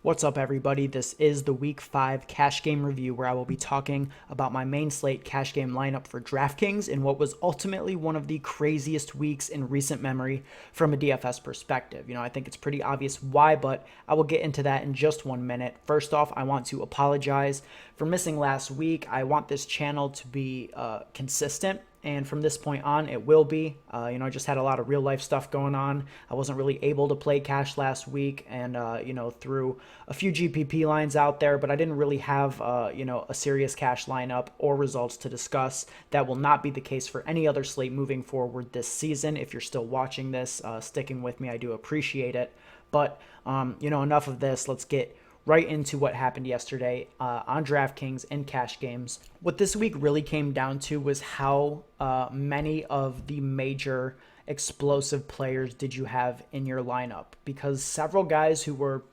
What's up, everybody? This is the Week 5 cash game review where I will be talking about my main slate cash game lineup for DraftKings in what was ultimately one of the craziest weeks in recent memory from a DFS perspective. I think it's pretty obvious why, but I will get into that in just 1 minute. First off, I want to apologize for missing last week. I want this channel to be consistent. And from this point on, it will be. I just had a lot of real life stuff going on. I wasn't really able to play cash last week and, threw a few GPP lines out there, but I didn't really have, a serious cash lineup or results to discuss. That will not be the case for any other slate moving forward this season. If you're still watching this, sticking with me, I do appreciate it. But, enough of this. Let's get right into what happened yesterday on DraftKings and cash games. What this week really came down to was how many of the major explosive players did you have in your lineup, because several guys who were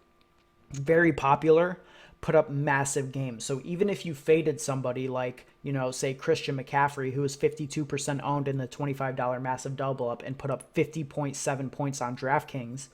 very popular put up massive games. So even if you faded somebody like, say Christian McCaffrey, who was 52% owned in the $25 massive double up and put up 50.7 points on DraftKings,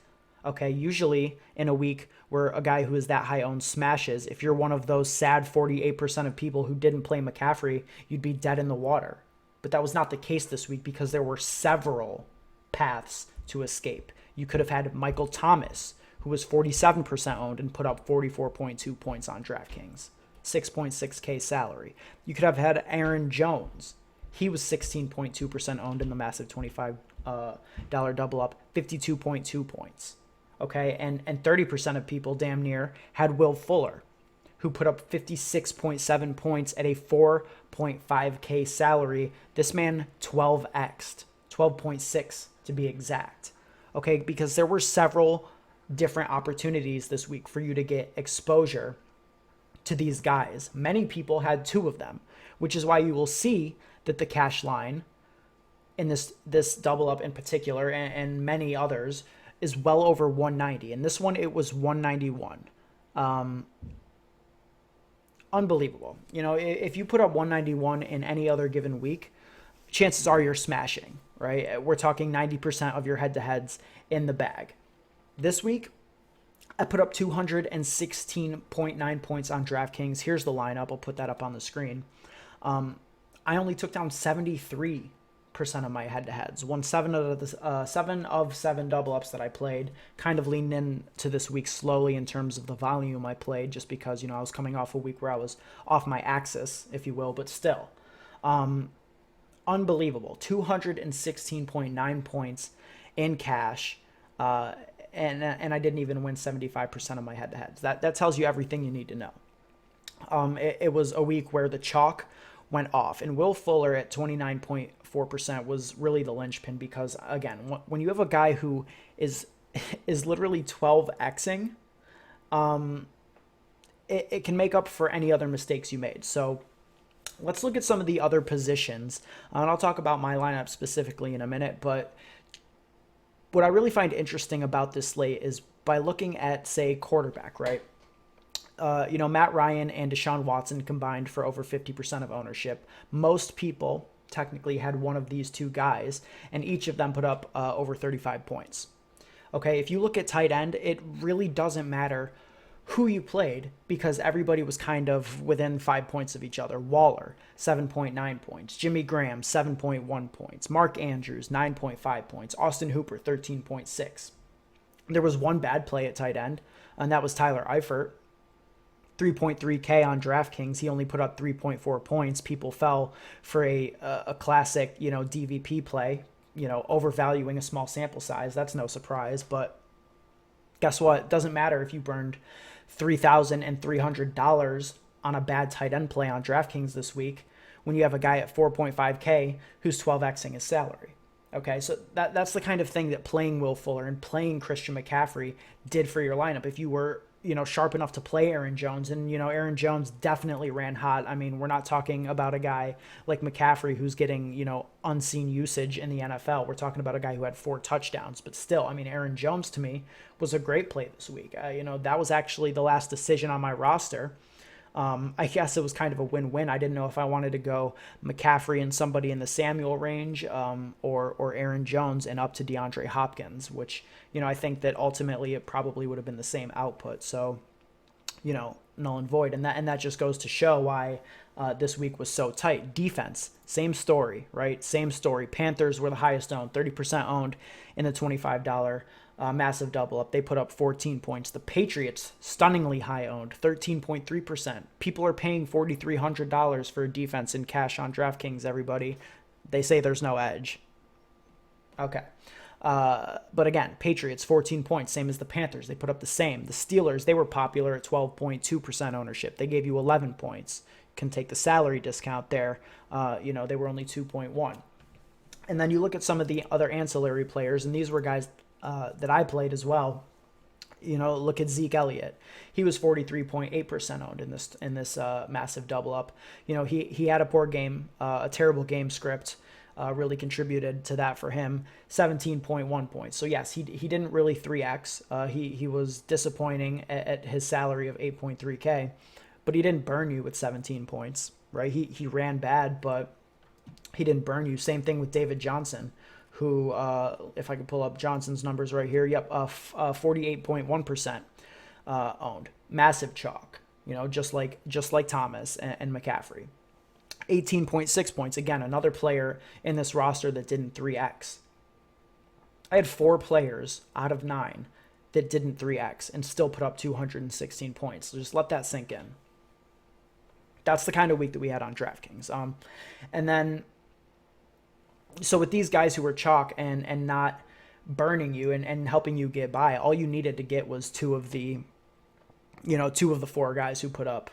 okay, usually in a week where a guy who is that high owned smashes, if you're one of those sad 48% of people who didn't play McCaffrey, you'd be dead in the water. But that was not the case this week because there were several paths to escape. You could have had Michael Thomas, who was 47% owned and put up 44.2 points on DraftKings, 6.6K salary. You could have had Aaron Jones. He was 16.2% owned in the massive $25 double up, 52.2 points. Okay, and 30% of people damn near had Will Fuller, who put up 56.7 points at a 4.5K salary. This man 12x'd, 12.6 to be exact. Okay, because there were several different opportunities this week for you to get exposure to these guys. Many people had two of them, which is why you will see that the cash line in this double up in particular and many others is well over 190. And this one, it was 191. Unbelievable. If you put up 191 in any other given week, chances are you're smashing, right? We're talking 90% of your head-to-heads in the bag. This week, I put up 216.9 points on DraftKings. Here's the lineup. I'll put that up on the screen. I only took down 73% of my head-to-heads. Won seven of seven double-ups that I played. Kind of leaned into this week slowly in terms of the volume I played, just because, I was coming off a week where I was off my axis, if you will, but still. Unbelievable. 216.9 points in cash. And I didn't even win 75% of my head-to-heads. That tells you everything you need to know. It was a week where the chalk went off, and Will Fuller at 29.4% was really the linchpin, because again, when you have a guy who is literally 12xing, it can make up for any other mistakes you made. So let's look at some of the other positions, and I'll talk about my lineup specifically in a minute. But what I really find interesting about this slate is by looking at, say, quarterback, right? Matt Ryan and Deshaun Watson combined for over 50% of ownership. Most people technically had one of these two guys, and each of them put up over 35 points. Okay, if you look at tight end, it really doesn't matter who you played, because everybody was kind of within 5 points of each other. Waller, 7.9 points. Jimmy Graham, 7.1 points. Mark Andrews, 9.5 points. Austin Hooper, 13.6. There was one bad play at tight end, and that was Tyler Eifert. 3.3K on DraftKings. He only put up 3.4 points. People fell for a classic, DVP play, overvaluing a small sample size. That's no surprise. But guess what? It doesn't matter if you burned $3,300 on a bad tight end play on DraftKings this week when you have a guy at 4.5K who's 12xing his salary. Okay, so that's the kind of thing that playing Will Fuller and playing Christian McCaffrey did for your lineup. If you were sharp enough to play Aaron Jones, and, Aaron Jones definitely ran hot. I mean, we're not talking about a guy like McCaffrey who's getting, unseen usage in the NFL. We're talking about a guy who had 4 touchdowns, but still, I mean, Aaron Jones to me was a great play this week. That was actually the last decision on my roster. I guess it was kind of a win-win. I didn't know if I wanted to go McCaffrey and somebody in the Samuel range, or Aaron Jones and up to DeAndre Hopkins, which, I think that ultimately it probably would have been the same output. So null and void. And that just goes to show why this week was so tight. Defense, same story, right? Same story. Panthers were the highest owned, 30% owned in the $25 massive double up. They put up 14 points. The Patriots, stunningly high owned, 13.3%. People are paying $4,300 for a defense in cash on DraftKings, everybody. They say there's no edge. Okay. But again, Patriots, 14 points, same as the Panthers. They put up the same. The Steelers, they were popular at 12.2% ownership. They gave you 11 points. Can take the salary discount there. They were only 2.1. And then you look at some of the other ancillary players, and these were guys that I played as well. Look at Zeke Elliott. He was 43.8% owned in this massive double up. He had a poor game, a terrible game script. Really contributed to that for him. 17.1 points. So yes, he didn't really 3x. He was disappointing at his salary of 8.3K, but he didn't burn you with 17 points, right? He ran bad, but he didn't burn you. Same thing with David Johnson, who, if I could pull up Johnson's numbers right here, 48.1% owned. Massive chalk, just like Thomas and McCaffrey. 18.6 points. Again, another player in this roster that didn't 3x. I had 4 players out of 9 that didn't 3x and still put up 216 points. So just let that sink in. That's the kind of week that we had on DraftKings. And then, so with these guys who were chalk and not burning you and helping you get by, all you needed to get was two of the 4 guys who put up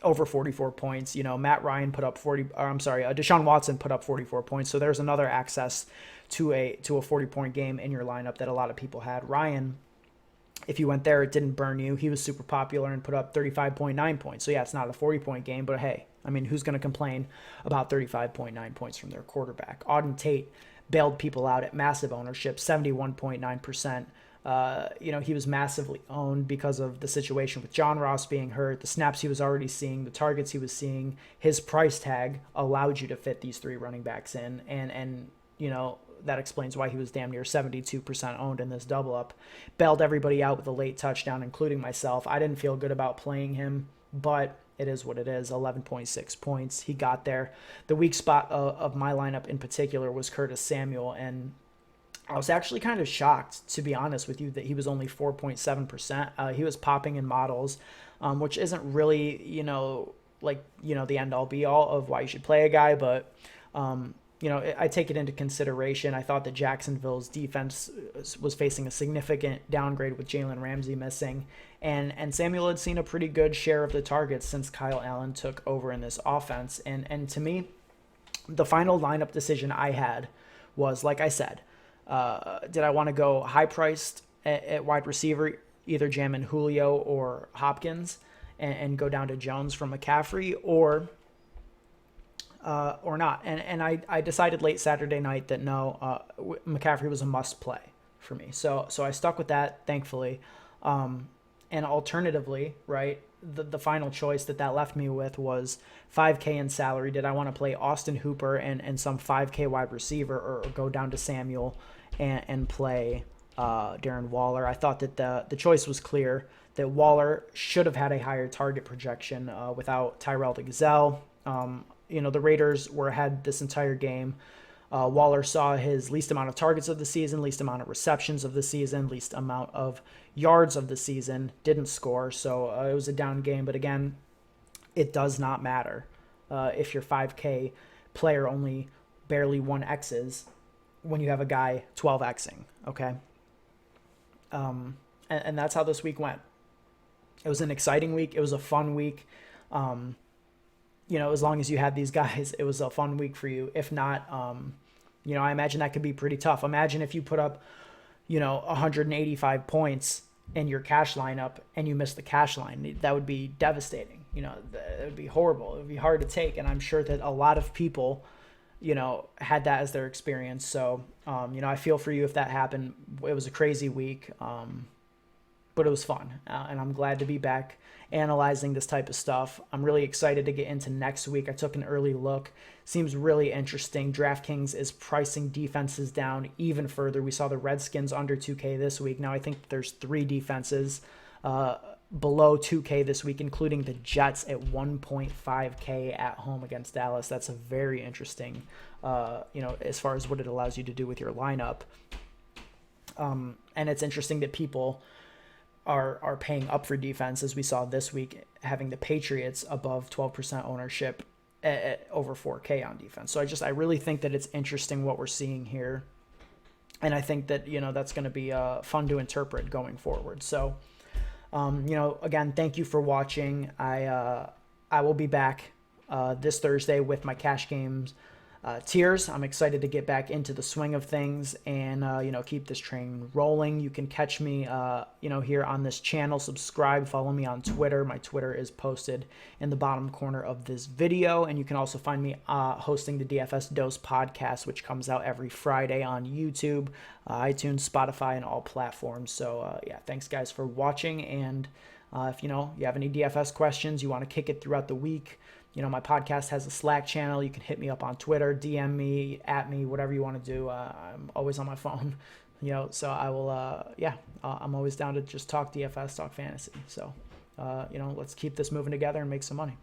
over 44 points. Matt Ryan put up Deshaun Watson put up 44 points. So there's another access to a 40-point game in your lineup that a lot of people had. Ryan, if you went there, it didn't burn you. He was super popular and put up 35.9 points. So yeah, it's not a 40-point game, but hey, who's going to complain about 35.9 points from their quarterback? Auden Tate bailed people out at massive ownership, 71.9%. He was massively owned because of the situation with John Ross being hurt, the snaps he was already seeing, the targets he was seeing. His price tag allowed you to fit these 3 running backs in, and that explains why he was damn near 72% owned in this double up. Bailed everybody out with a late touchdown, including myself. I didn't feel good about playing him, but it is what it is. 11.6 points. He got there. The weak spot of my lineup in particular was Curtis Samuel, and I was actually kind of shocked, to be honest with you, that he was only 4.7%. He was popping in models, which isn't really, the end-all be-all of why you should play a guy. But, I take it into consideration. I thought that Jacksonville's defense was facing a significant downgrade with Jalen Ramsey missing. And Samuel had seen a pretty good share of the targets since Kyle Allen took over in this offense. And to me, the final lineup decision I had was, like I said, did I want to go high-priced at wide receiver, either jam in Julio or Hopkins, and go down to Jones from McCaffrey, or not? And I decided late Saturday night that no, McCaffrey was a must-play for me. So I stuck with that, thankfully. And alternatively, right, the final choice that left me with was $5K in salary. Did I want to play Austin Hooper and some $5K wide receiver, or go down to Samuel and play Darren Waller? I thought that the choice was clear, that Waller should have had a higher target projection without Tyrell the Gazelle. The Raiders were ahead this entire game. Waller saw his least amount of targets of the season, least amount of receptions of the season, least amount of yards of the season, didn't score. So it was a down game. But again, it does not matter if your 5K player only barely 1Xs when you have a guy 12Xing, okay? And that's how this week went. It was an exciting week. It was a fun week. As long as you had these guys, it was a fun week for you. If not, I imagine that could be pretty tough. Imagine if you put up, 185 points in your cash lineup and you miss the cash line. That would be devastating. It would be horrible. It would be hard to take. And I'm sure that a lot of people, had that as their experience. So, I feel for you if that happened. It was a crazy week, but it was fun. And I'm glad to be back analyzing this type of stuff. I'm really excited to get into next week. I took an early look. Seems really interesting. DraftKings is pricing defenses down even further. We saw the Redskins under 2K this week. Now I think there's 3 defenses below 2K this week, including the Jets at 1.5K at home against Dallas. That's a very interesting, as far as what it allows you to do with your lineup. And it's interesting that people are paying up for defense, as we saw this week, having the Patriots above 12% ownership at over 4K on defense. So I really think that it's interesting what we're seeing here. And I think that, that's going to be fun to interpret going forward. So, again, thank you for watching. I will be back this Thursday with my cash games tiers. I'm excited to get back into the swing of things and, keep this train rolling. You can catch me, here on this channel. Subscribe, follow me on Twitter. My Twitter is posted in the bottom corner of this video. And you can also find me hosting the DFS Dose podcast, which comes out every Friday on YouTube, iTunes, Spotify, and all platforms. So, thanks guys for watching. And if, you have any DFS questions, you want to kick it throughout the week, my podcast has a Slack channel. You can hit me up on Twitter, DM me, at me, whatever you want to do. I'm always on my phone, so I will, I'm always down to just talk DFS, talk fantasy. So, let's keep this moving together and make some money.